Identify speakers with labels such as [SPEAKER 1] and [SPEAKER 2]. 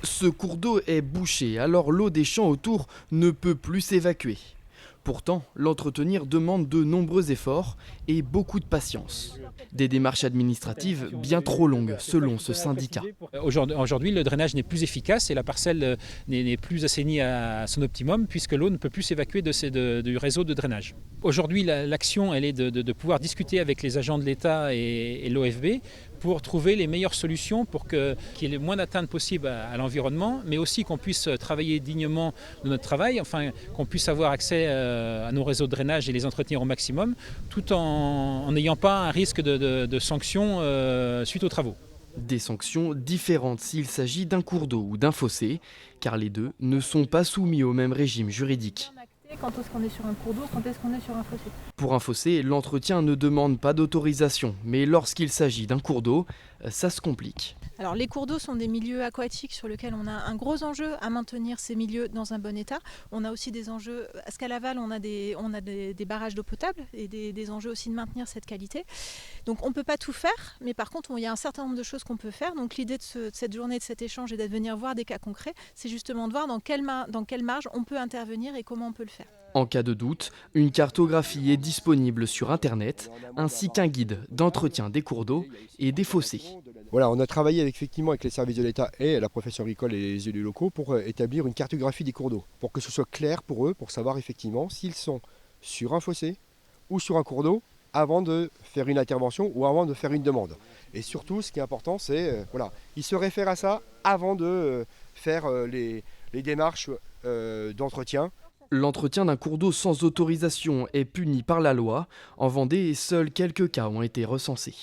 [SPEAKER 1] Ce cours d'eau est bouché, alors l'eau des champs autour ne peut plus s'évacuer. Pourtant, l'entretenir demande de nombreux efforts et beaucoup de patience. Des démarches administratives bien trop longues, selon ce syndicat.
[SPEAKER 2] Aujourd'hui, le drainage n'est plus efficace et la parcelle n'est plus assainie à son optimum puisque l'eau ne peut plus s'évacuer du réseau de drainage. Aujourd'hui, l'action elle est de pouvoir discuter avec les agents de l'État et l'OFB pour trouver les meilleures solutions pour qu'il y ait le moins d'atteinte possible à l'environnement, mais aussi qu'on puisse travailler dignement de notre travail, enfin qu'on puisse avoir accès à nos réseaux de drainage et les entretenir au maximum, tout en n'ayant pas un risque de sanctions suite aux travaux.
[SPEAKER 1] Des sanctions différentes s'il s'agit d'un cours d'eau ou d'un fossé, car les deux ne sont pas soumis au même régime juridique.
[SPEAKER 3] Quand est-ce qu'on est sur un cours d'eau, quand est-ce qu'on est sur un fossé?
[SPEAKER 1] Pour un fossé, l'entretien ne demande pas d'autorisation, mais lorsqu'il s'agit d'un cours d'eau, ça se complique.
[SPEAKER 3] Alors les cours d'eau sont des milieux aquatiques sur lesquels on a un gros enjeu à maintenir ces milieux dans un bon état. On a aussi des enjeux, parce qu'à l'aval on a des barrages d'eau potable et des enjeux aussi de maintenir cette qualité. Donc on ne peut pas tout faire, mais par contre il y a un certain nombre de choses qu'on peut faire. Donc l'idée de cette journée, de cet échange et de venir voir des cas concrets, c'est justement de voir dans quelle marge on peut intervenir et comment on peut le faire.
[SPEAKER 1] En cas de doute, une cartographie est disponible sur Internet, ainsi qu'un guide d'entretien des cours d'eau et des fossés.
[SPEAKER 4] Voilà, on a travaillé effectivement avec les services de l'État et la profession agricole et les élus locaux pour établir une cartographie des cours d'eau, pour que ce soit clair pour eux, pour savoir effectivement s'ils sont sur un fossé ou sur un cours d'eau avant de faire une intervention ou avant de faire une demande. Et surtout, ce qui est important, c'est ils se réfèrent à ça avant de faire les démarches d'entretien.
[SPEAKER 1] L'entretien d'un cours d'eau sans autorisation est puni par la loi. En Vendée, seuls quelques cas ont été recensés.